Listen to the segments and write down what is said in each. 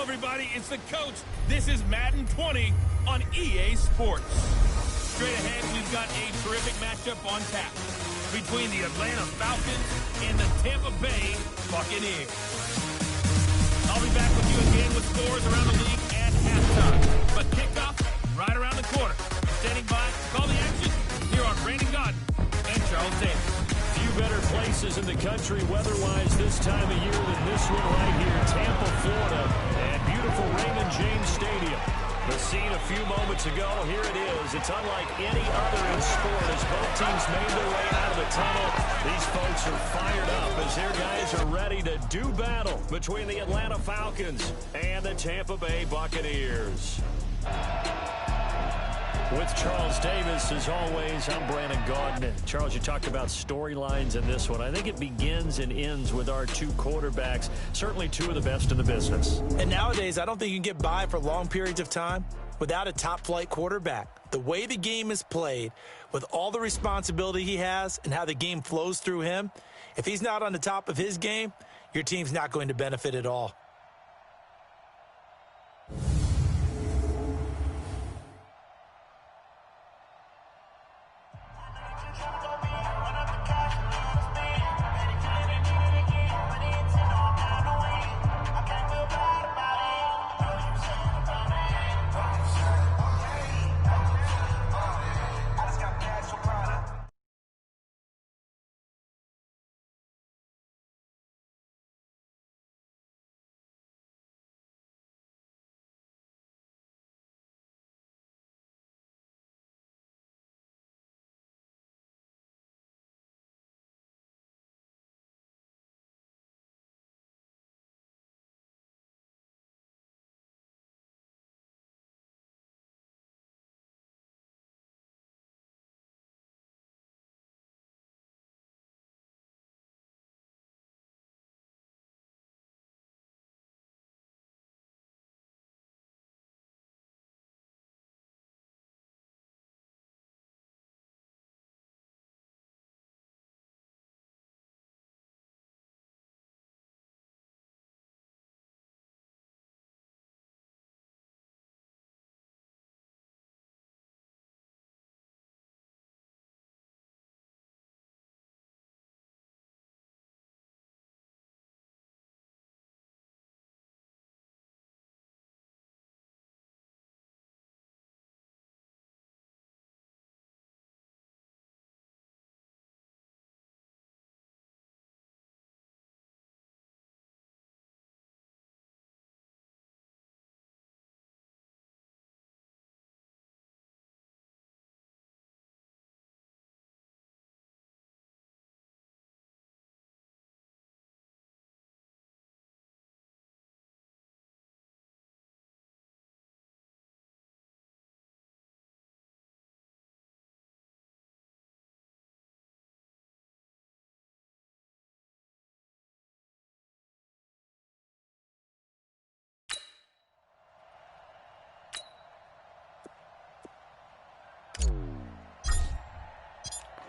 everybody, it's the coach. This is Madden 20 on EA Sports. Straight ahead, we've got a terrific matchup on tap between the Atlanta Falcons and the Tampa Bay Buccaneers. I'll be back with you again with scores around the league at halftime. But kickoff right around the corner. Standing by to call the action, here are Brandon Godden and Charles Davis. Few better places in the country weather-wise this time of year than this one right here, Tampa, Florida, at beautiful Raymond James Stadium. The scene a few moments ago, here it is. It's unlike any other in sport as both teams made their way out of the tunnel. These folks are fired up as their guys are ready to do battle between the Atlanta Falcons and the Tampa Bay Buccaneers. With Charles Davis, as always, I'm Brandon Godden. Charles, you talked about storylines in this one. I think it begins and ends with our two quarterbacks, certainly two of the best in the business. And nowadays, I don't think you can get by for long periods of time without a top-flight quarterback. The way the game is played, with all the responsibility he has and how the game flows through him, if he's not on the top of his game, your team's not going to benefit at all.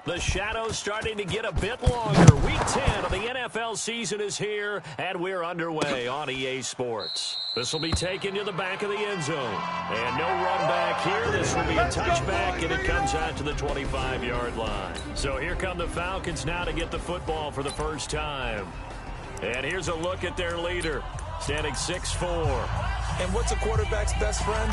The shadow's starting to get a bit longer. Week 10 of the NFL season is here, and we're underway on EA Sports. This will be taken to the back of the end zone. And no run back here. This will be a touchback, and it comes out to the 25-yard line. So here come the Falcons now to get the football for the first time. And here's a look at their leader, standing 6'4". And what's a quarterback's best friend?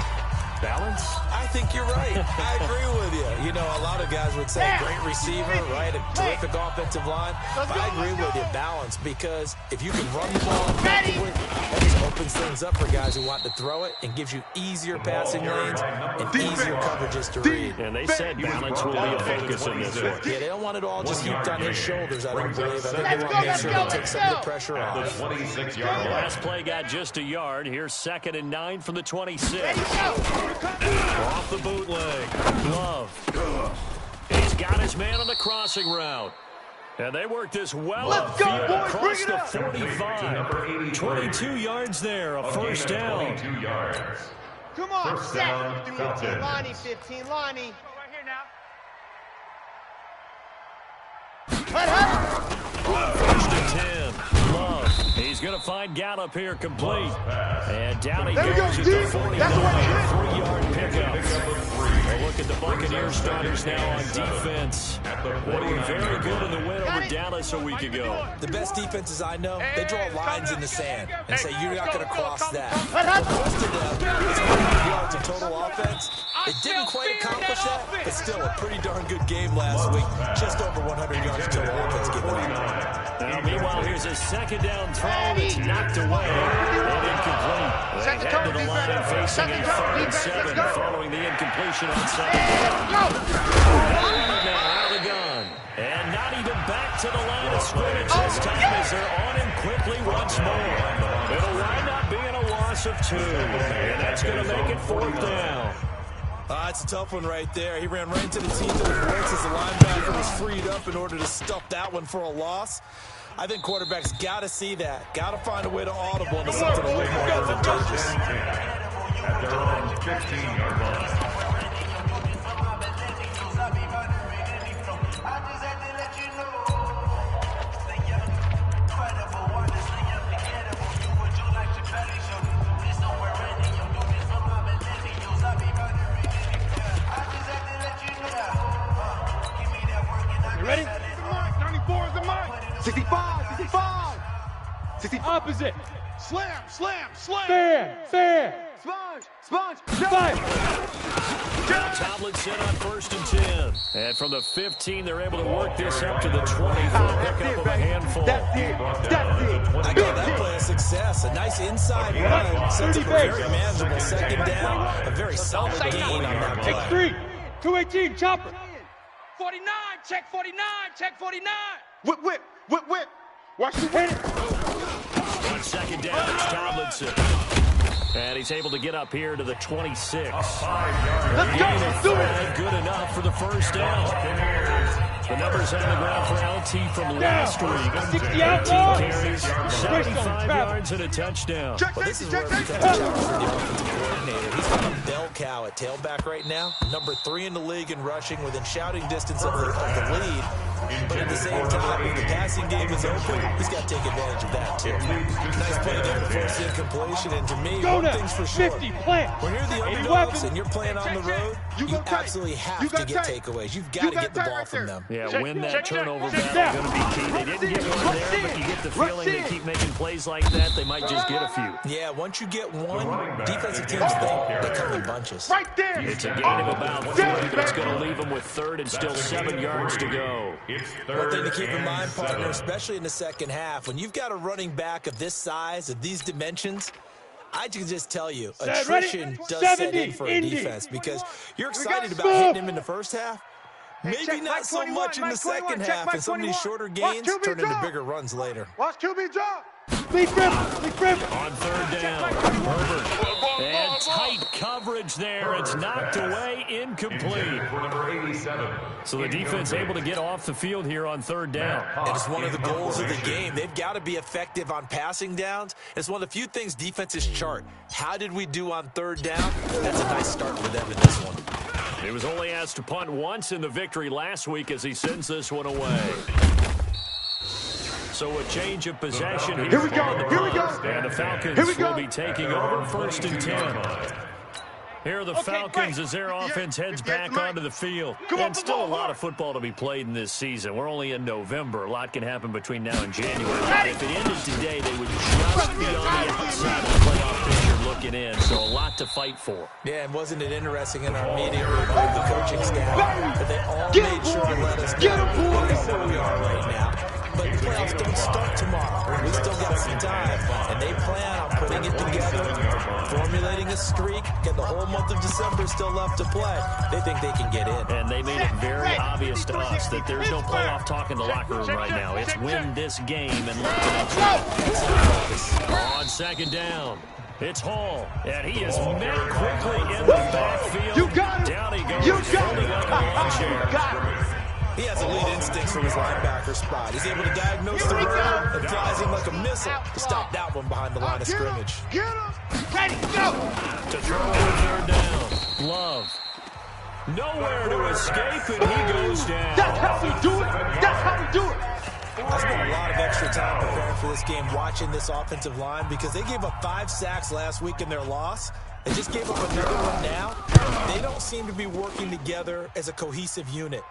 Balance? I think you're right. I agree with you. You know, a lot of guys would say great receiver, right? A terrific offensive line. But I agree with you, balance, because if you can run the ball effectively, that just opens things up for guys who want to throw it and gives you easier passing lanes and easier coverages to read. And they said balance will be a focus in this one. Yeah, they don't want it all just heaped on his shoulders, I don't believe. I think they want to make sure they take some of the pressure off. The 26-yard last play got just a yard. Here's 2nd and 9 from the 26. Off the bootleg. Glove. He's got his man on the crossing route. And they work this well upfield across the 45. 22 yards there, a first down. 22 yards. Come on, First set. down, 15, Lonnie, 15, Lonnie. Right here now. Cut, First and 10. Love. He's He's going to find Gallup here complete. And down he There goes we at go, the dude. 49, That's what it is. 3-yard pickup. A look at the Buccaneers starters now on defense. They were very good in the win over Dallas a week ago. The best defenses I know, they draw lines in the sand and say you're not going to cross that. But most of them, it's 100 yards of total offense. It didn't quite accomplish that, but still a pretty darn good game last week. Just over 100 yards of total offense given up. Now, meanwhile, here's a second down throw that's knocked away and incomplete. They head to the line and facing a 3rd and 7 following the incompletion on second down. Now out of the gun. And not even back to the line of scrimmage this time as they're on him quickly once more. It'll wind up being a loss of 2, and that's going to make it 4th down. It's a tough one right there. He ran right into the teeth of the blitz as the linebacker was freed up in order to stuff that one for a loss. I think quarterbacks got to see that. Got to find a way to audible into something a little more advantageous. At their own 15-yard line. Ready? 94 is the mark. 65, 65. 60 opposite. Slam, slam, slam. Fair. Sponge. Now Tomlinson on 1st and 10. And from the 15, they're able to work this up to the 20 for a pickup of a handful. That's it. I call that play a success. A nice inside run. Sets up a very manageable 2nd down. A very solid gain on that play. 218, chopper. 49, check 49. Whip. Watch the win. On 2nd down, it's Tomlinson. And he's able to get up here to the 26. Let's do it. Good enough for the 1st down. The numbers on the ground for LT from last week. 60 outlaws. Carries, 75 yards and a touchdown. Well, this is where it becomes a challenge for the offensive coordinator. He's got a bell cow at tailback right now. Number 3 in the league in rushing within shouting distance of the lead. But at the same time, if the passing game is open, he's got to take advantage of that, too. Nice play there to force the incompletion. And to me, one thing's for sure. 50, plant. When you're the underdogs and you're playing on the road, you absolutely have to get takeaways. You've got to get the ball from them. Yeah, win that turnover battle going to be key. They didn't get one there, but you get the feeling they keep making plays like that, they might just get a few. Yeah, once you get one, defensive teams think they come in bunches. Right there. It's a gain of about 3, but it's going to leave them with 3rd and still 7 yards to go. One thing to keep in mind, partner, especially in the second half, when you've got a running back of this size, of these dimensions, I can just tell you, attrition does set in for a defense because you're excited about hitting him in the first half. Maybe not so much in the second half, and some of these shorter gains turn into bigger runs later. Watch QB drop. Big grip. On 3rd down, Herbert. And tight coverage there. It's knocked away, incomplete. So the defense able to get off the field here on 3rd down. It is one of the goals of the game. They've got to be effective on passing downs. It's one of the few things defenses chart. How did we do on 3rd down? That's a nice start for them in this one. He was only asked to punt once in the victory last week as he sends this one away. So a change of possession here. Here we go. And the Falcons will be taking over 1st and 10. Here are the Falcons as their offense heads back onto the field. And still a lot of football to be played in this season. We're only in November. A lot can happen between now and January. But if it ended today, they would just be on the outside of the playoff picture looking in. So a lot to fight for. Yeah, and wasn't it interesting in our meeting with the coaching staff that they all made sure to let us know where we are right now. But the playoffs don't start tomorrow. We still got some time, and they plan on putting it together, formulating a streak, get the whole month of December still left to play. They think they can get in. And they made it very obvious to us that there's no playoff talk in the locker room right now. It's win this game and let the next one. On 2nd down, it's Hall, and he is met quickly in the backfield. You got it. Down he goes, You got holding it. like a lawn chair. Got it. He has elite instincts from his linebacker spot. He's able to diagnose the run and flies him like a missile to stop that one behind the line of scrimmage. Get him. Ready, go. To throw on 3rd down, Love. Nowhere to escape, and he goes down. That's how we do it. That's how we do it. I spent a lot of extra time preparing for this game watching this offensive line because they gave up 5 sacks last week in their loss. They just gave up another one now. They don't seem to be working together as a cohesive unit.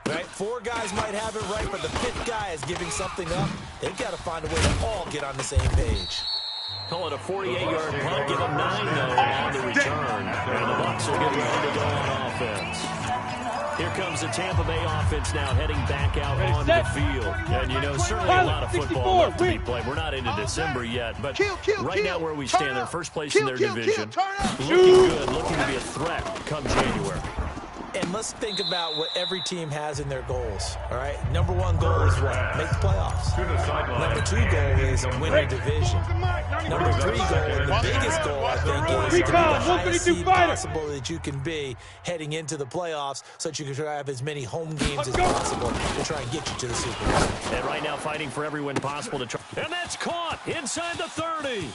Right? 4 guys might have it right, but the 5th guy is giving something up. They've got to find a way to all get on the same page. Call it a 48-yard punt. Give them 9, though, on the return. And the Bucs will get ready to go on offense. Here comes the Tampa Bay offense now heading back out onto the field. And, you know, certainly a lot of football left to be played. We're not into December yet, but right now where we stand, they're first place in their division. Looking good, looking to be a threat come January. And let's think about what every team has in their goals, all right? Number 1 goal is what? Make the playoffs. Number 2 goal is win your division. Number 3 goal, and the biggest goal, I think, is to be the highest seed possible that you can be heading into the playoffs so that you can try to have as many home games as possible to try and get you to the Super Bowl. And right now fighting for every win possible to try. And that's caught inside the 30.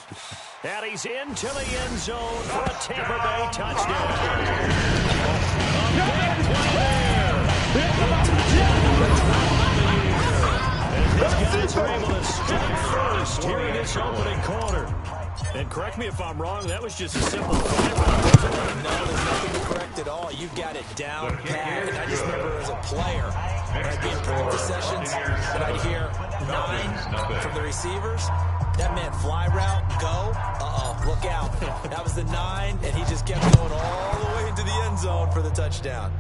And he's into the end zone for a Tampa Bay touchdown. Big play there. And these guys are able to strike first here in this opening quarter. And correct me if I'm wrong, that was just a simple play. No, there's nothing to correct at all. You got it down pat. And I just remember as a player, when I'd be in practice sessions, and I'd hear 9 from the receivers. That meant fly route, go, look out. That was the 9, and he just kept going all the way into the end zone for the touchdown.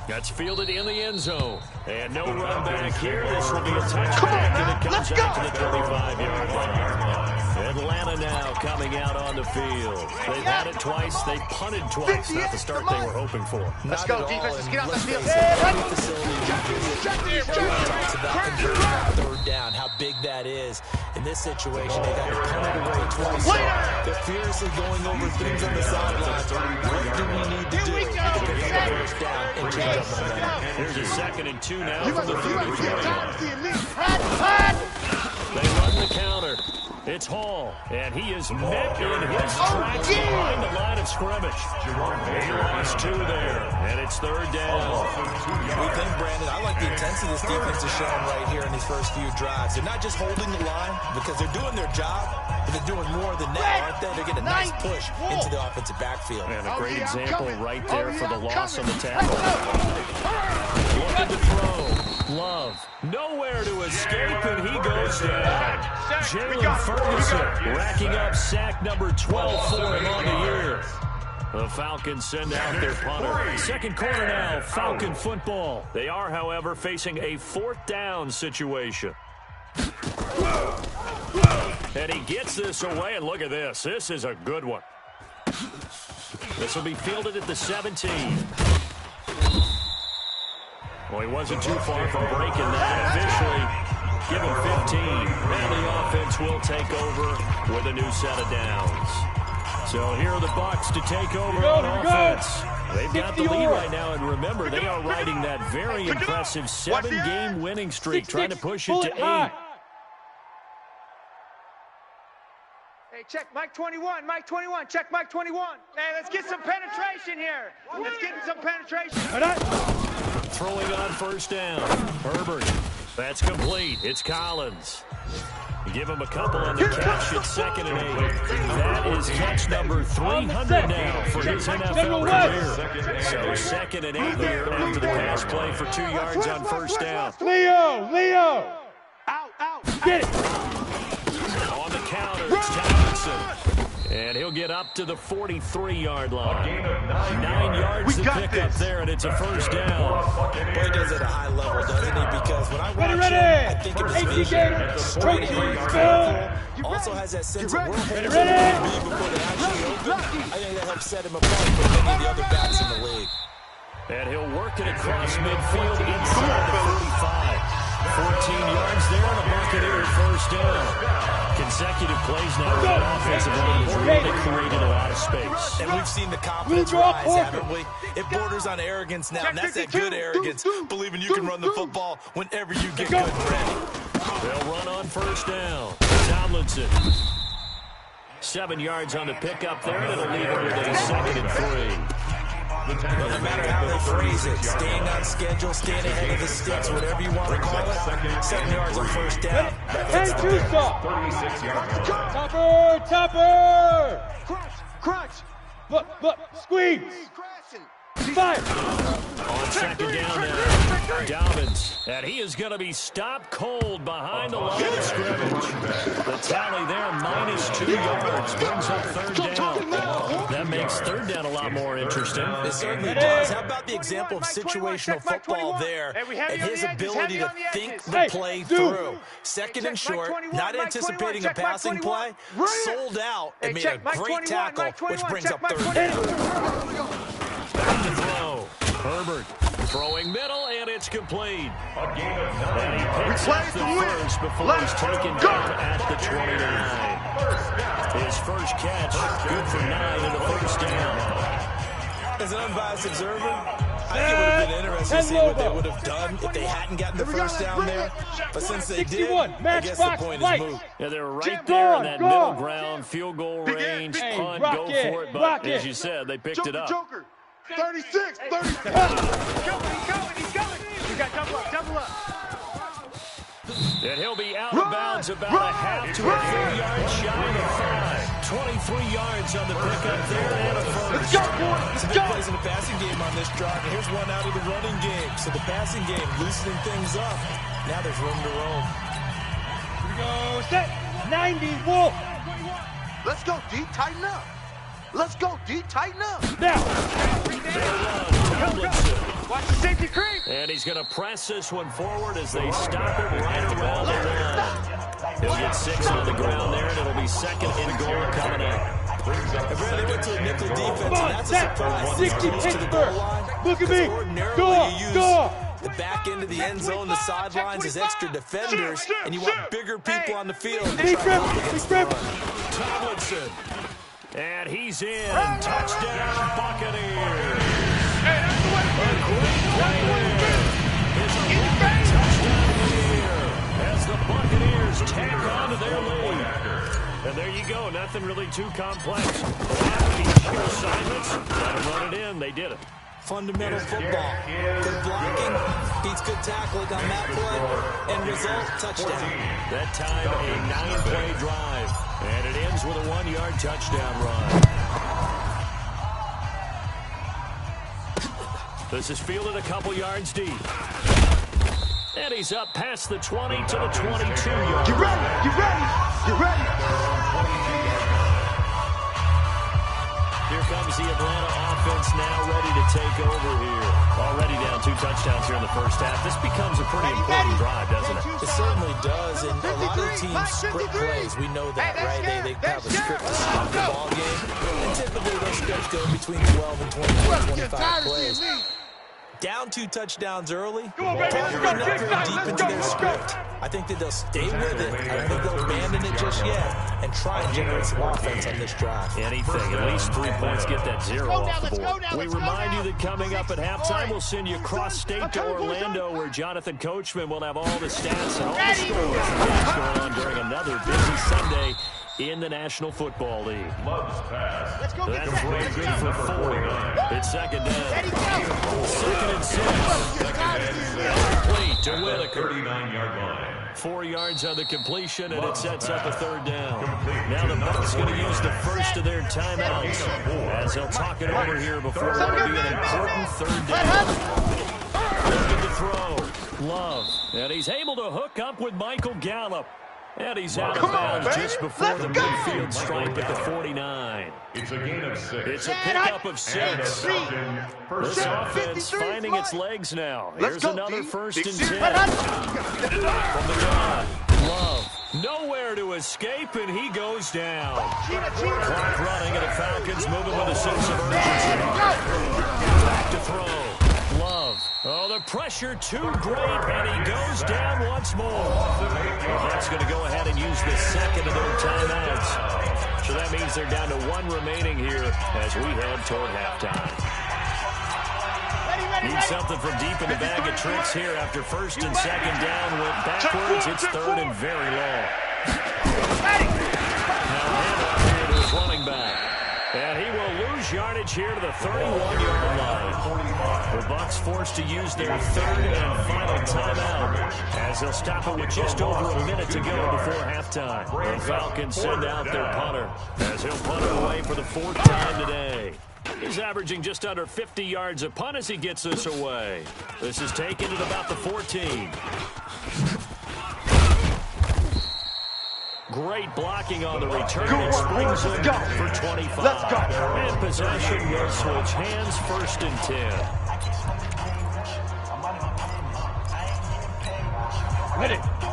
That's fielded in the end zone. And no run back here. This will be a touchback, and it comes out to the 35-yard line. Atlanta now coming out on the field. They've had it twice. They punted twice. Not the start they were hoping for. Let's go, defense. Let's get out the field. Talks about converting that 3rd down, how big that is. In this situation, they got to punt it away twice. So they're furiously going over things on the sidelines. What do we need to do to pick up the 1st down and change up momentum? Here's a 2nd and 2 now from the 33. They run the counter. It's Hall, and he is met in his tracks behind the line of scrimmage. He lost 2 there, and it's 3rd down. We think, Brandon, I like the intensity this defense is showing right here in these first few drives. They're not just holding the line because they're doing their job, but they're doing more than that, aren't they? They're getting a nice push into the offensive backfield. And a great example right there for the loss on the tackle. Looking to throw. Love. Nowhere to escape, and he goes down. Jalen Ferguson racking up sack number 12 for him on the year. The Falcons send out their punter. 2nd quarter now, Falcon football. They are, however, facing a 4th down situation. And he gets this away, and look at this. This is a good one. This will be fielded at the 17. Well, he wasn't too far from breaking that. Officially, give him 15. And the offense will take over with a new set of downs. So here are the Bucs to take over on offense. They've got the lead right now, and remember, they are riding that very impressive 7-game winning streak, trying to push it to 8. Hey, check Mike 21, Mike 21, check Mike 21. Hey, let's get some penetration here. Let's get some penetration. Throwing on 1st down. Herbert. That's complete. It's Collins. Give him a couple on the catch. It's 2nd and 8. That is catch number 300 now for his NFL career. So 2nd and 8 here after the pass play for 2 yards on 1st down. Leo! Out! Get it! On the counter, it's Tomlinson. And he'll get up to the 43-yard line. 9 yards to pick up there, and it's a 1st down. Boy, he does it at a high level, doesn't he? Because when I watch him, I think of his vision. Straight ahead. Also has that sense of where holes are going to be before they actually open. I think that helps set him apart from many of the other backs in the league. And he'll work it across midfield inside the 45. 14 yards there, and a Buccaneer 1st down. Consecutive plays now where the offensive line has really created a lot of space. And we've seen the confidence rise, haven't we? It borders on arrogance now, and that's that good arrogance, believing you can run the football whenever you get good and ready. They'll run on 1st down. Tomlinson. 7 yards on the pickup there, and it'll leave it with a 2nd and 3. No matter how they phrase it, staying on schedule, staying ahead of the sticks, whatever you want to call it, 7 yards on first down. And two stop. 36 yards. Topper! Crunch! Squeeze! Fire! On second down now, Dobbins. And he is going to be stopped cold behind the line of scrimmage. The tally there, -2 yards, brings up third down. That makes third down a lot more interesting. It certainly does. How about the example of situational football there and his ability to think the play through? Second and short, not anticipating a passing play, sold out and made a great tackle, which brings up third down. Back to throw. Herbert throwing middle, and it's complete. And he picks up the first before he's taken down at the 29. His first catch, good for 9 and a first down. As an unbiased observer, I think it would have been interesting to see what they would have done if they hadn't gotten the first down there. But since they did, I guess the point is moot. Yeah, they're right there in that middle ground, field goal range, punt, go for it. But as you said, they picked it up. 36, 36. He's coming. You got double up. And he'll be out of bounds about a half to a full yard shy of 5. 23 yards on the pickup there and a first. Some big plays in the passing game on this drive. And here's one out of the running game. So the passing game loosening things up. Now there's room to roam. Here we go. Set. 90 Wolf. Let's go, D. Tighten up. Let's go, D. Tighten up. Now. Watch the safety creep. And he's going to press this one forward as they stop it right around the line. He'll get 6 on the ground there, and it'll be second and goal coming up. They went to a nickel defense, and that's a surprise. 60 Pittsburgh. Look at me. Go. The back end of the end zone, the sidelines as extra defenders, and you want bigger people on the field. Tomlinson. And he's in. Touchdown, Buccaneers. Hey, that's the way to A great play there. His 11th touchdown of the year as the Buccaneers tack on to their lead. And there you go. Nothing really too complex. Sheer assignments. Got to run it in. They did it. Fundamental football. Good blocking, beats good tackling on that play, and result, touchdown. That time, a 9-play drive. And it ends with a 1-yard touchdown run. This is fielded a couple yards deep. And he's up past the 20 to the 22-yard. Get ready. Here comes the Atlanta offense now ready to take over here. Already down 2 touchdowns here in the first half. This becomes a pretty important drive, doesn't it? It certainly does, and a lot of teams script plays. We know that, right? They have a script to stop the ball game, and typically those scripts go between 12 and 24, 25 plays. Down 2 touchdowns early, probably not very deep into their script. I think that they'll stay with it. I don't think they'll abandon it just yet and try and generate some offense on this drive. Anything, at least 3 points, get that 0 off the board. We remind you that coming up at halftime, we'll send you cross-state to Orlando, where Jonathan Coachman will have all the stats and all the scores that's going on during another busy Sunday in the National Football League. Let's go. That's right, good for 4. It's second down. Second and 6. Complete to Whitaker. 39-yard line. 4 yards on the completion, and it sets up a third down. Now the Bucs going to use the first of their timeouts as they'll talk it over here before what will be an important third down. Looking to throw. Love. And he's able to hook up with Michael Gallup. And he's out of bounds just before the midfield stripe at the 49. It's a gain of 6. It's a pickup of 6. This offense finding its legs now. Here's another first and 10. From the gun, Love. Nowhere to escape, and he goes down. Clock running, and the Falcons moving with a sense of urgency. Back to throw. Love. Oh, the pressure too great, and he goes down once more. Well, that's going to go ahead and use the second of their timeouts. So that means they're down to 1 remaining here as we head toward halftime. Need something from deep in the bag of tricks here after first and second down. Went backwards. It's third and very long. Now handoff here to his running back. And he will lose lose yardage here to the 31-yard line. The Bucs forced to use their third and final timeout as they'll stop it with just over a minute to go before halftime. The Falcons send out their punter as he'll punt it away for the fourth time today. He's averaging just under 50 yards a punt as he gets this away. This is taken at about the 14. Great blocking on the return. It springs in for 25. Let's go. And possession will switch hands, first and 10.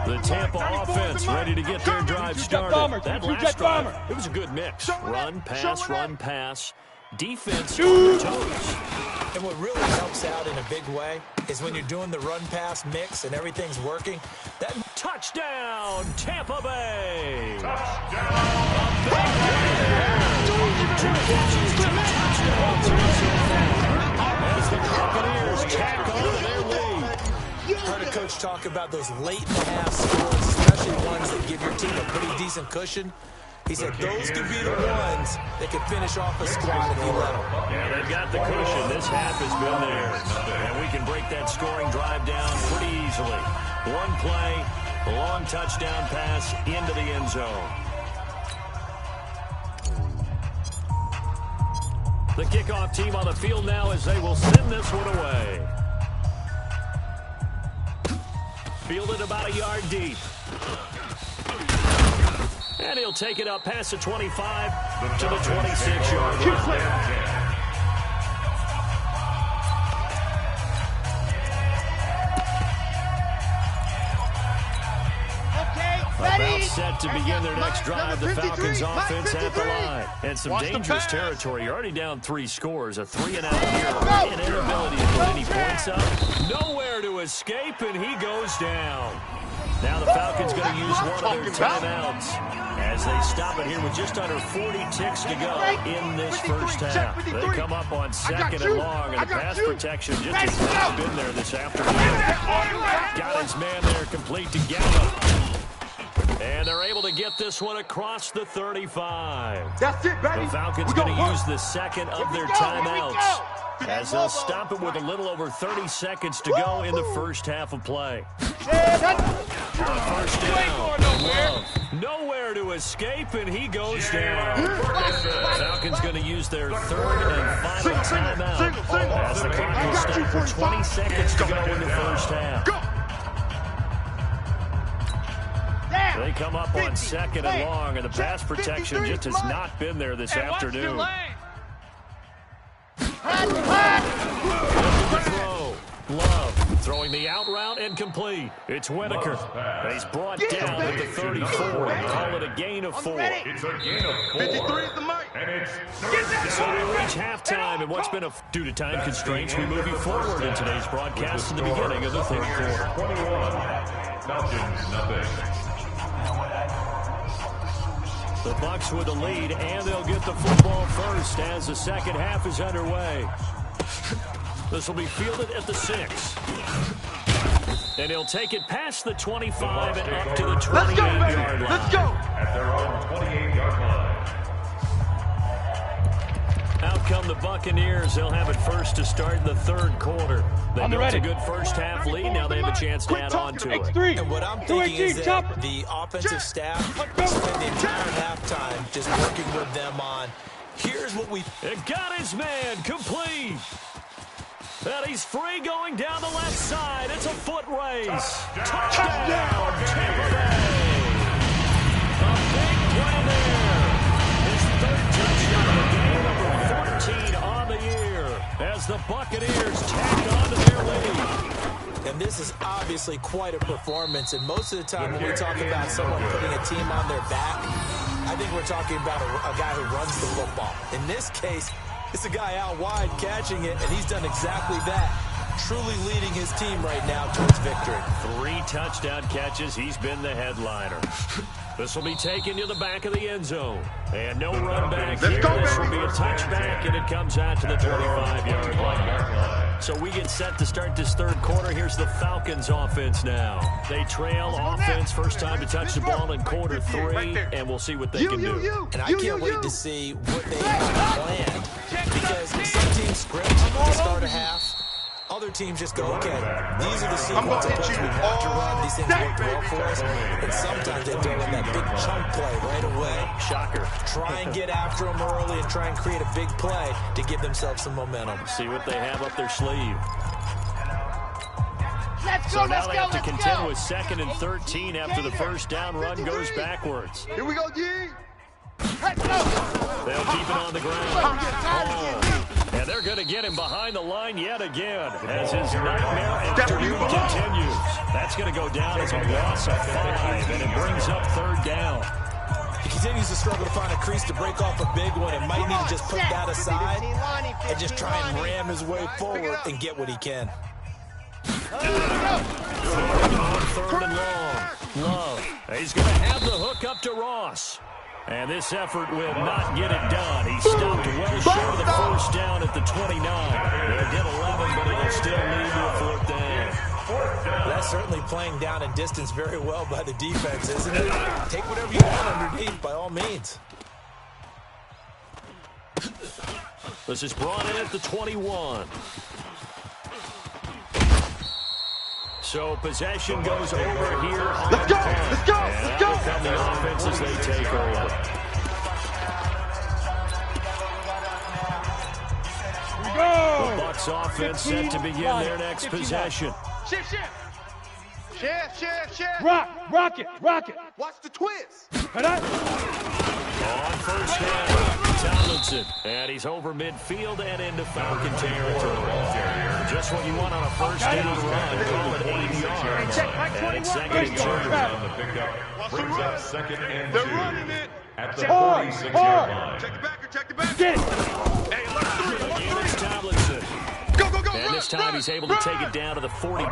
The Tampa offense ready to get their drive started. That last drive, it was a good mix. Run, pass. Defense on their toes. And what really helps out in a big way is when you're doing the run-pass mix and everything's working. That touchdown, Tampa Bay. As the Buccaneers tack on to their lead. Heard a coach talk about those late-in-the-half scores, especially ones that give your team a pretty decent cushion. He said those could be the ones that could finish off a squad if you let them. Yeah, they've got the cushion. This half has been theirs. And we can break that scoring drive down pretty easily. One play, a long touchdown pass into the end zone. The kickoff team on the field now as they will send this one away. Fielded about a yard deep. And he'll take it up past the 25 to the 26-yard line. About set to begin their next drive, the Falcons offense at the line. And some dangerous territory. You're already down 3 scores, a 3-and-out here. An inability to put any points up. Nowhere to escape, and he goes down. Now the Falcons going to use one of their timeouts as they stop it here with just under 40 ticks to go in this first half. They come up on second and long, and the pass protection just has not been there this afternoon. Got his man there complete to Gallup. And they're able to get this one across the 35. That's it, baby. The Falcons going to use the second of their timeouts as they'll stop it with a little over 30 seconds to go in the first half of play. First down. Love. Nowhere to escape, and he goes down. Falcons going to use their third and final timeout as the clock will stop for 20 seconds to go in the first half. They come up on second and long, and the pass protection just has not been there this afternoon. Throw. Love throwing the out route and complete. It's Whitaker. He's brought down at the 34. Call it a gain of 4. It's a gain of 4. 53 is the mic. And it's so we reach halftime, and what's been due to time constraints, we move you forward in today's broadcast to the beginning of the third quarter. 21. Falcons, nothing. The Bucs with the lead, and they'll get the football first as the second half is underway. This will be fielded at the 6. And he'll take it past the 25 and up to the 28-yard line. Let's go! At their own 28-yard line. Out come the Buccaneers. They'll have it first to start in the third quarter. They built a good first half lead. Now they have a chance to add on to it. And what I'm thinking is that the offensive staff spent the entire halftime just working with them on, here's what we... It got his man complete. And he's free going down the left side. It's a foot race. Touchdown, Tampa Bay. A big play there. His third touchdown of the game, number 14 on the year, as the Buccaneers tack on to their lead. And this is obviously quite a performance. And most of the time when we talk about someone putting a team on their back, I think we're talking about a guy who runs the football. In this case, it's a guy out wide catching it, and he's done exactly that. Truly leading his team right now towards victory. 3 touchdown catches. He's been the headliner. This will be taken to the back of the end zone. And no run back here. This will be a touchback, and it comes out to the 25-yard line. So we get set to start this third quarter. Here's the Falcons offense now. They trail offense, first time to touch the ball in quarter 3, and we'll see what they can do. And I can't wait to see what they have planned, because some teams script to start a half. Other teams just go, okay, these are the sequence of plays we have to run. These things work well for us. And sometimes they throw in that big chunk play right away. Shocker. Try and get after them early and try and create a big play to give themselves some momentum. See what they have up their sleeve. Let's So go, now let's they go, have to let's contend go. with 2nd and 13 after the first down run goes backwards. Here we go, G. Let's go. They'll keep it on the ground. Oh. And they're going to get him behind the line yet again as his nightmare afternoon continues. That's going to go down as a loss of 5, and it brings up 3rd down. He continues to struggle to find a crease to break off a big one and might need to just put that aside and just try and ram his way forward and get what he can. On 3rd and long. Love. He's going to have the hook up to Ross. And this effort will not get it done. He stopped well short of the first down at the 29. They'll get 11, but it'll still lead to a 4th down. That's certainly playing down and distance very well by the defense, isn't it? Take whatever you want underneath, by all means. This is brought in at the 21. So possession goes over here on Let's go, punt. let's go, And let's go. out come the offense as they take over. The Bucs offense set to begin their next possession. Shift. Rock it. Watch the twist. On first down, Tomlinson. And he's over midfield and into Falcon territory. Just what you want on a first down run. Call it 80 yards. And it's 2nd and 2. On the pickup brings up 2nd and 2. They're running it. At the 46-yard line. Check the back. Get it. Hey, let's do it. Again, it's Tomlinson. Go. And this time he's able to take it down to the 42. 4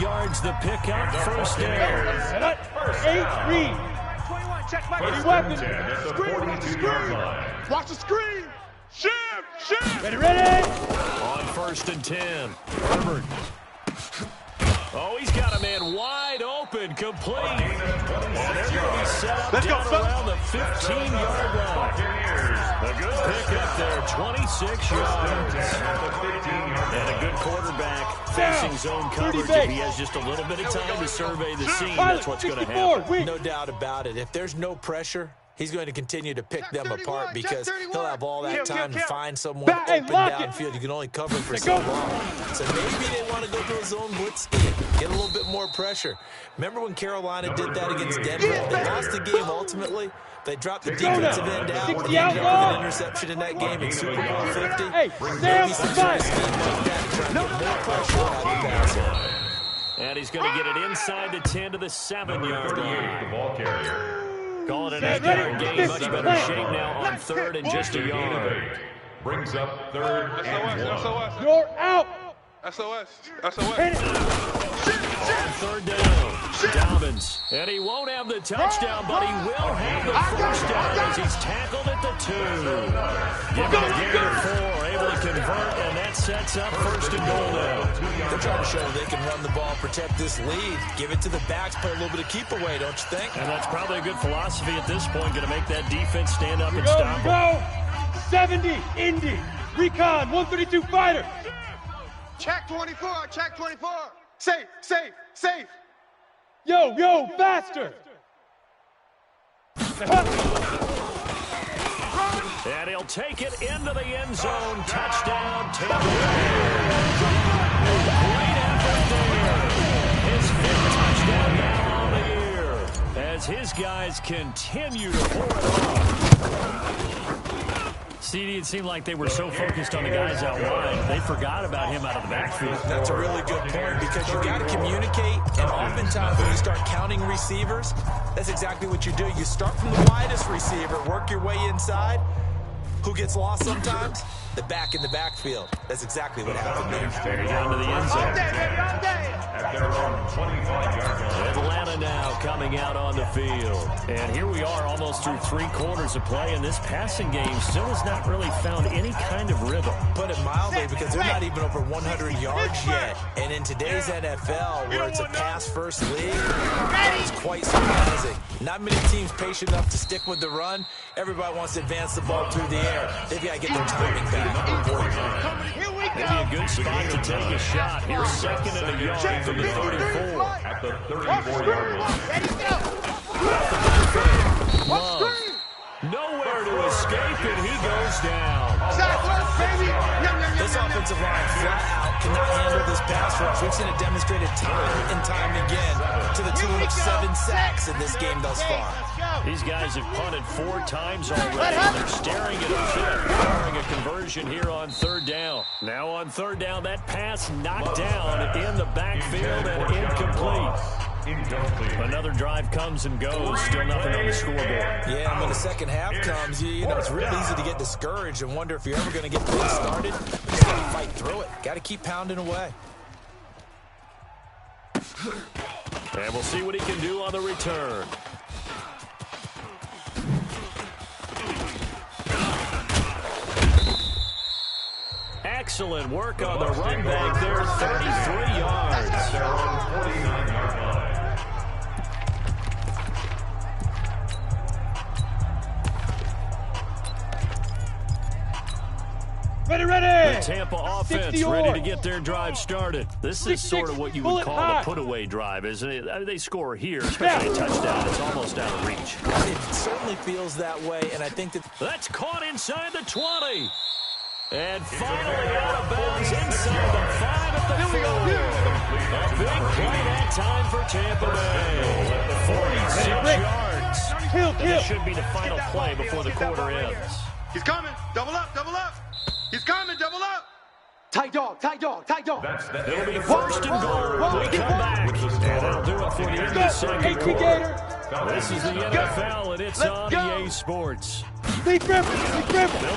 yards the pickup, first down. 8 read. 21, check my Ready, weapon. At the 42-yard line. Watch the screen. Shift. Ready. On 1st and 10, Herbert. Oh, he's got a man wide open, complete. And they're going to be set up Let's go, down around the 15-yard line. A good pickup there, 26 yards. And a good quarterback facing zone coverage. If he has just a little bit of time to survey the scene, that's what's going to happen. No doubt about it. If there's no pressure, he's going to continue to pick them apart because he'll have all that time to find someone open downfield. You can only cover for so long. So maybe they want to go to a zone blitz scheme, get a little bit more pressure. Remember when Carolina did that against Denver? They lost the game ultimately. They dropped the defensive end out. They ended up with an interception in that game in Super Bowl 50. Maybe some sort of scheme like that to try and get more pressure out of the passer. And he's going to get it inside the 10 to the 7-yard line. The ball carrier. Calling it a game, much better shape now on 3rd and just a yard. Brings up 3rd and 1. You're out. SOS. On 3rd down, Dobbins. And he won't have the touchdown, but he will have the first down as he's tackled at the 2. Give him a gain of 4, able to convert, and that sets up 1st and goal now. They're trying to show they can run the ball, protect this lead. Give it to the backs, play a little bit of keep away, don't you think? And that's probably a good philosophy at this point, going to make that defense stand up and stop them. 70, Indy, Recon, 132 fighter. Check 24. Safe. Yo, faster. And he'll take it into the end zone. Touchdown, Tampa. Great effort there. His 5th touchdown now on the year. As his guys continue to pour it on. CD, it seemed like they were so focused on the guys out wide, they forgot about him out of the backfield. That's a really good point because you got to communicate, and oftentimes when you start counting receivers, that's exactly what you do. You start from the widest receiver, work your way inside. Who gets lost sometimes? the back in the backfield. That's exactly what happened there. Down to the end zone. At their own 25-yard line. Atlanta now coming out on the field. And here we are almost through 3 quarters of play, and this passing game still has not really found any kind of rhythm. Put it mildly, because they're not even over 100 yards yet. And in today's NFL, where it's a pass-first league, it's quite surprising. Not many teams patient enough to stick with the run. Everybody wants to advance the ball through the air. They've got to get their timing back. Maybe a good spot to take a shot. Here's second and a yard from the 34. At the 34-yard line. Love. Nowhere to escape, and he goes down. This offensive line flat out cannot handle this pass rush. We've seen it demonstrated time and time again to the tune of 7 sacks in this game thus far. These guys have punted 4 times already, and they're staring at a fifth, barring a conversion here on 3rd down. Now on 3rd down, that pass knocked down in the backfield and incomplete. Another drive comes and goes, still nothing on the scoreboard. Yeah, and when the second half comes, you know, it's real easy to get discouraged and wonder if you're ever going to get things started. You just got to fight through it. Got to keep pounding away. And we'll see what he can do on the return. Excellent work on the run back there, 33 yards. At their own 49-yard line. Ready! The Tampa offense ready to get their drive started. This is sort of what you would call a put-away drive, isn't it? I mean, they score here, especially a touchdown. It's almost out of reach. It certainly feels that way, and I think that... That's caught inside the 20. And finally out of bounds inside the 5 at the 4. A big play that time for Tampa Bay. 46 yards. And this should be the final play before the quarter ends. He's coming. Double up, double up. He's coming, double up. Tight dog, tight dog, tight dog. It'll be 1st and goal when we come back. And that'll do it for the end of the second quarter. This is the NFL, and it's on EA Sports. They'll They'll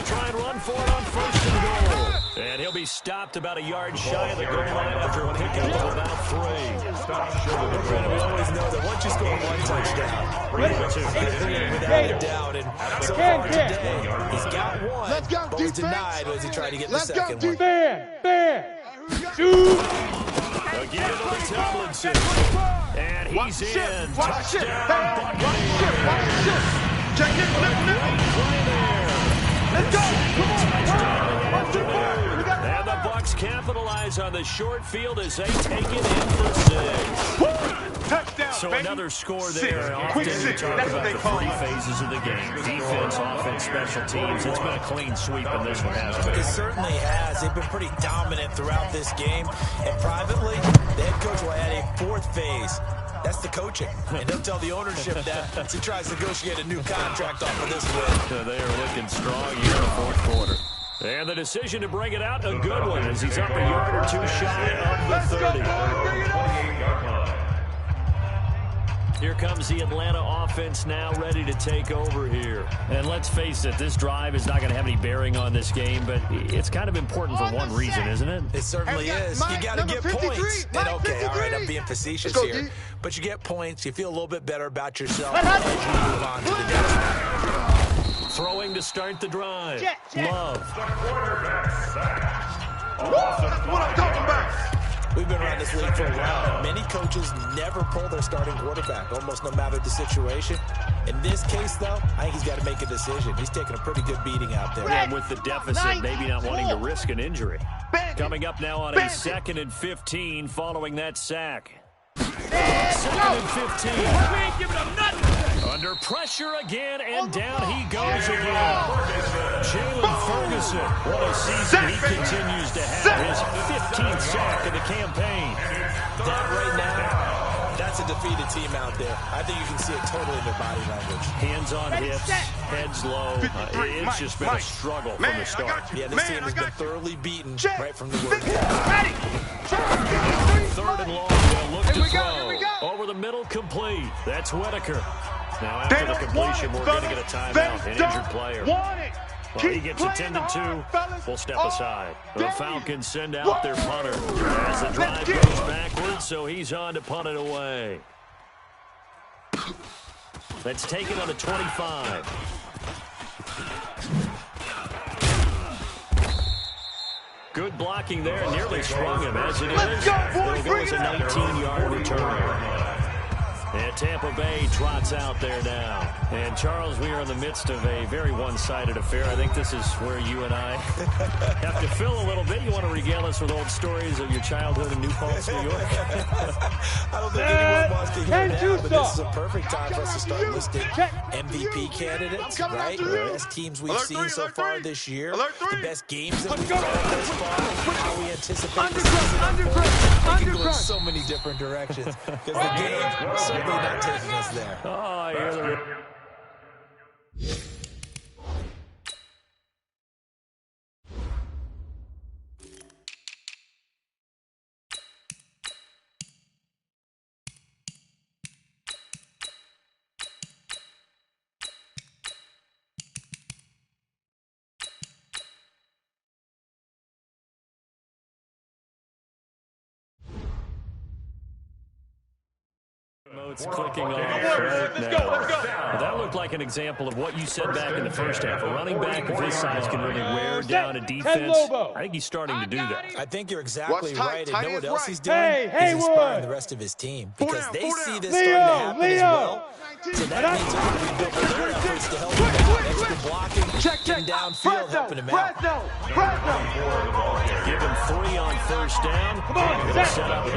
try and run for it on 1st and goal. And he'll be stopped about a yard shy of the goal line after a pickup of about 3. We always know that once you score 1 touchdown, without a doubt, and so far today, he's got 1, but was denied as he tried to get the second one. Again, it'll be Tomlinson. And he's in. Touchdown, Buccaneers. Check it, let's go. And the Bucs capitalize on the short field as they take it in for 6. Touchdown, So baby. another score there. Often you talk about the 3 phases of the game. Defense, offense, special teams. It's been a clean sweep in this one, hasn't it? It certainly has. They've been pretty dominant throughout this game. And privately, the head coach will add a 4th phase. That's the coaching. And he'll tell the ownership that as he tries to negotiate a new contract off of this win. They are looking strong here in the 4th quarter. And the decision to bring it out, a good one, as he's up a yard or 2 shy of the 30. 28-yard line. Here comes the Atlanta offense now ready to take over here. And let's face it, this drive is not going to have any bearing on this game, but it's kind of important for one reason, isn't it? It certainly is. You got to get points. And okay, all right, I'm being facetious here. But you get points, you feel a little bit better about yourself as you move on to the next one. Throwing to start the drive. Love. The quarterback sack. That's what I'm talking about. We've been around this league for a while. Many coaches never pull their starting quarterback, almost no matter the situation. In this case, though, I think he's got to make a decision. He's taking a pretty good beating out there. And with the deficit, maybe not wanting to risk an injury. Coming up now on a 2nd and 15 following that sack. 2nd and 15. We ain't giving him nothing. Under pressure again, and down he goes again. Jalen Ferguson. What a season he continues to have. His 15th sack of the campaign. That right now, that's a defeated team out there. I think you can see it totally in their body language. Hands on hips, heads low. It's just been a struggle from the start. Yeah, this team has been thoroughly beaten right from the word. 3rd and long, they'll look to throw. Over the middle, complete. That's Whitaker. Now after the completion, we're going to get a timeout, an injured player. Well, he gets attended to. We'll step aside. The Falcons send out their punter as the drive goes backwards, so he's on to punt it away. That's taken on the 25. Good blocking there, nearly sprung him as it is. It'll go as a 19-yard return. And Tampa Bay trots out there now. And, Charles, we are in the midst of a very one-sided affair. I think this is where you and I have to fill a little bit. You want to regale us with old stories of your childhood in New Paltz, New York? I don't think anyone wants to hear that, but this is a perfect time for us to start listing MVP candidates, right? The best teams we've seen so far this year, the best games that we've played thus far, how we anticipate the season unfolding. We can go in so many different directions because the game certainly not taking us there. Oh, I hear the... It's clicking off right now. That looked like an example of what you said back in the first half. A running back of his size can really wear down a defense. I think he's starting to do that. I think you're exactly right. And know what else he's doing? He's inspiring the rest of his team because they see this starting to happen as well. So that means they're going to be building their efforts to help him out. Extra blocking, getting downfield, helping him out. Give him 3 on first down. Come on, set up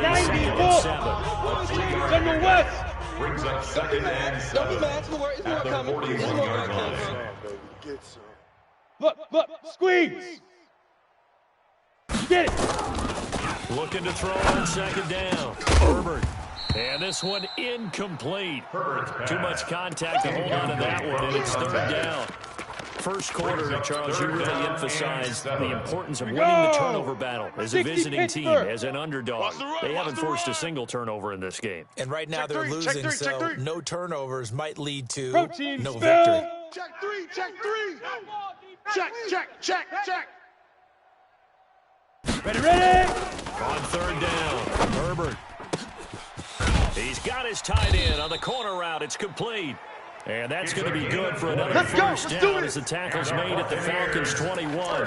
7. Brings up second and 7. Don't be mad. It's more coming. 41-yard line. Look, squeeze. Get it. Looking to throw on second down. Herbert. And this one incomplete. Too much contact to hold on to that one, and it's third down. First quarter, Charles, you really emphasized the importance of winning the turnover battle as a visiting team, as an underdog. They haven't forced a single turnover in this game. And right now they're losing, so no turnovers might lead to no victory. Check three. Check. Ready. On third down, Herbert. He's got his tight end on the corner route. It's complete. And that's going to be good for another first down as the tackle's made at the Falcons' 21.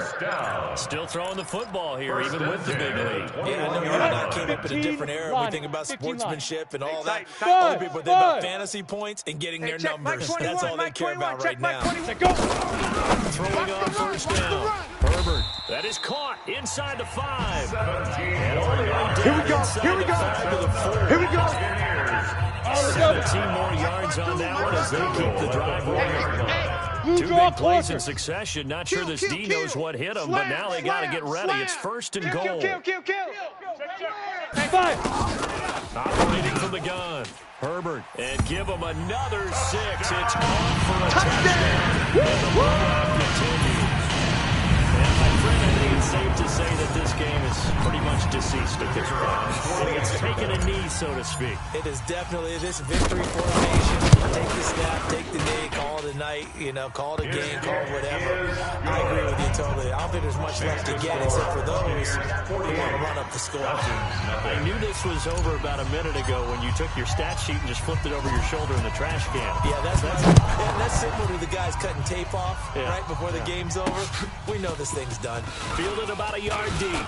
Still throwing the football here, even with the big lead. Yeah, I know you and I came up in a different era. We think about sportsmanship and all that. Other people think about fantasy points and getting their numbers. That's all they care about right now. Throwing on first down. Herbert. That is caught inside the 5. And all the way down inside the 5 to the 4. 17 more yards on that one as they keep the drive rolling. 2 big plays in succession. Not sure this D knows what hit him, but now they got to get ready. It's first and goal. Operating from the gun. Herbert. And give him another 6. It's caught for a touchdown. And the blowout continues. And my friend, I think it's safe to say that this game is pretty much deceased at this point. It's taken a knee, so to speak. It is definitely this victory formation. Take the snap, take the knee, call it a night, call it a game, call it whatever. I agree with you totally. I don't think there's much left to get except for those who want to run up the score. I knew this was over about a minute ago when you took your stat sheet and just flipped it over your shoulder in the trash can. Yeah, that's similar to the guys cutting tape off right before the game's over. We know this thing's done. Fielded about a yard deep.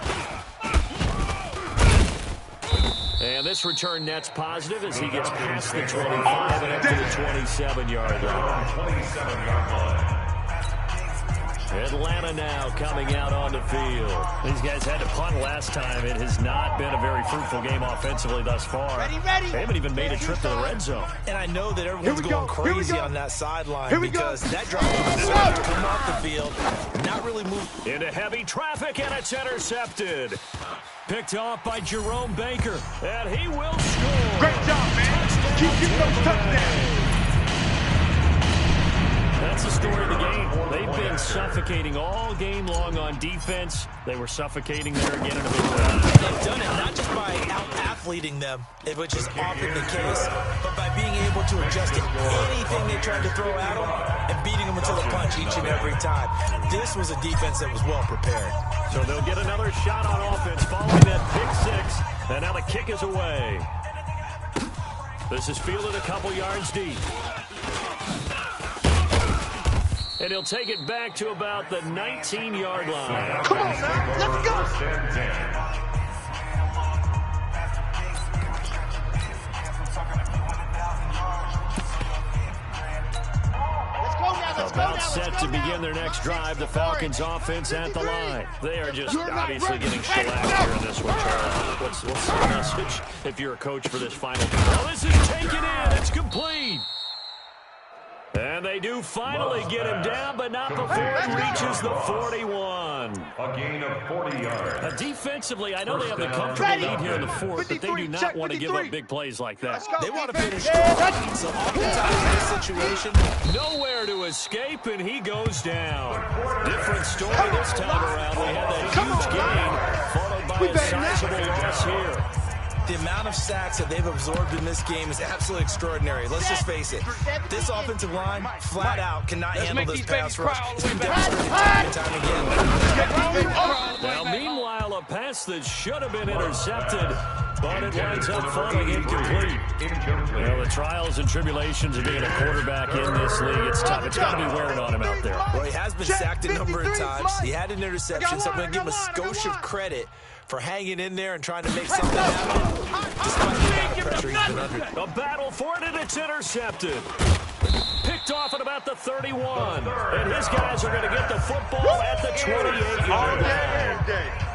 And this return net's positive as he gets past the 25 and up to the 27-yard line. Atlanta now coming out on the field. These guys had to punt last time. It has not been a very fruitful game offensively thus far. They haven't even made a trip to the red zone. And I know that everyone's going crazy on that sideline because that drive was coming off the field, not really moving. Into heavy traffic, and it's intercepted. Picked off by Jerome Baker, and he will score. Great job, man. Keep getting those touchdowns. That's the story of the game. They've been suffocating all game long on defense. They were suffocating there again in a big way. They've done it not just by out-athleting them, which is often the case, but by being able to adjust to anything they tried to throw at them and beating them until the punch each and every time. This was a defense that was well prepared. So they'll get another shot on offense following that pick six, and now the kick is away. This is fielded a couple yards deep. And he'll take it back to about the 19-yard line. Come on, man. Let's go. About set to begin their next drive, the Falcons offense at the line. They are just obviously getting shellacked here in this one, Charlie. What's the message if you're a coach for this final? Well, this is taken in. It's complete. And they do finally get him down, but not before he reaches the 41. A gain of 40 yards. Defensively, I know they have the comfortable lead here in the fourth, but they do not want to give up big plays like that. They want to finish strong. So oftentimes in this situation, nowhere to escape, and he goes down. Different story this time around. We had that huge gain, followed by a sizable loss here. the amount of sacks that they've absorbed in this game is absolutely extraordinary. Let's just face it. This offensive line, flat out, cannot handle this pass rush. It's been demonstrated time and time again. Now, meanwhile, a pass that should have been intercepted, but it winds up falling incomplete. Well, the trials and tribulations of being a quarterback in this league, it's tough. It's got to be wearing on him out there. Well, he has been sacked a number of times. He had an interception, so I'm going to give him a skosh of credit for hanging in there and trying to make something happen, despite the amount of pressure he's been under. A battle for it, and it's intercepted. Picked off at about the 31. And his guys are going to get the football at the 28-yard line.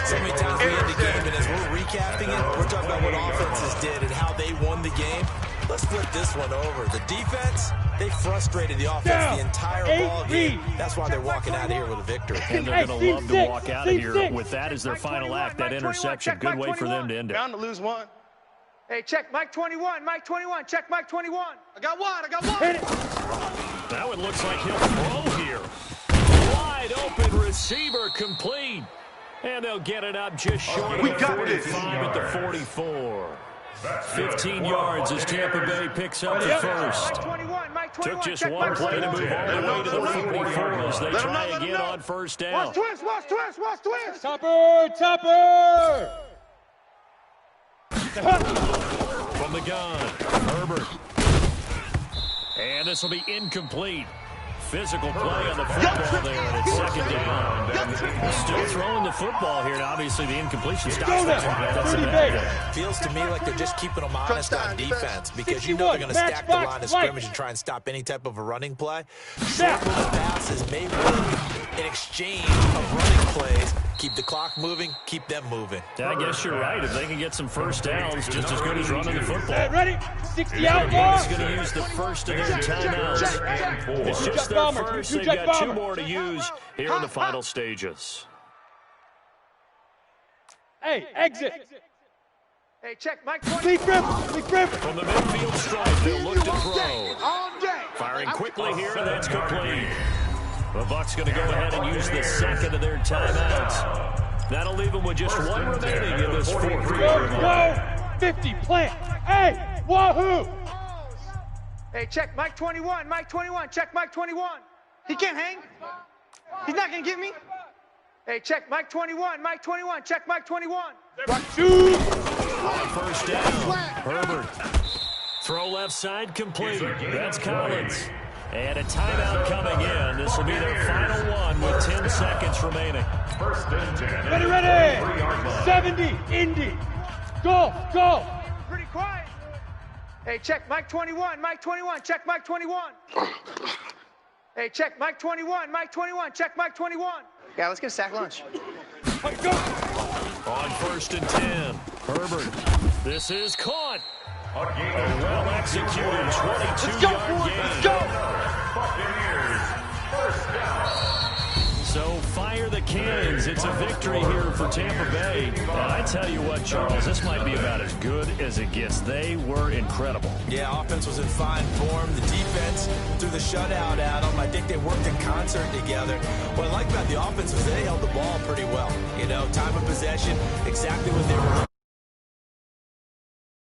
So many times we end the game, and as we're recapping it, we're talking about what offenses did and how they won the game. Let's flip this one over. The defense, they frustrated the offense the entire ball game. That's why they're walking out of here with a victory. And they're going to love to walk out of here with that as their final act, that interception. Good way for them to end it. Bound to lose one. Hey, check Mike 21, Mike 21, check Mike 21. I got one. Now it looks like he'll throw here. Wide open receiver complete. And they'll get it up just short of the 45 at the 44. 15 yards as Tampa Bay picks up the first. Took just one play to move all the way to the 44 as they try again on first down. Watch twist. Topper. From the gun, Herbert. And this will be incomplete. Physical play on the football there, and it's second down. Still throwing the football here, and obviously the incompletion stops that. Feels to me like they're just keeping them honest on defense because you know they're going to stack the line of scrimmage and try and stop any type of a running play. Short little passes may win in exchange of running plays. Keep the clock moving, keep them moving. I guess you're right. If they can get some first downs, just as good as running the football. Ready? 60 out ball. He's going to use the first of their timeouts. It's just their first. They've got two more to use here in the final stages. Hey, exit. Hey, check Mike 20. Leak grip. From the midfield stripe, they'll look to throw. Firing quickly here, and that's complete. The Bucs going to go ahead and use the second of their timeouts. That'll leave them with just one remaining in this fourth quarter. Go. 50, plant. Hey, wahoo. Hey, check Mike 21, check Mike 21. He can't hang. He's not going to get me. Hey, check Mike 21, check Mike 21. Shoot. On first down, Herbert. Throw left side complete. That's Collins. And a timeout coming in. This will be their final one with 10 seconds remaining. First and 10. Ready. 70, Indy. Go. Pretty quiet. Hey, check Mike 21, check Mike 21. Hey, check Mike 21, check Mike 21. Yeah, let's get a sack lunch. Go. On first and 10, Herbert. This is caught. A well-executed 22-yard gain. Let's go. Buccaneers, first down. So fire the Cannons. It's a victory here for Tampa Bay. And I tell you what, Charles, this might be about as good as it gets. They were incredible. Yeah, offense was in fine form. The defense threw the shutout at them. I think they worked in concert together. What I like about the offense was they held the ball pretty well. You know, time of possession, exactly what they were looking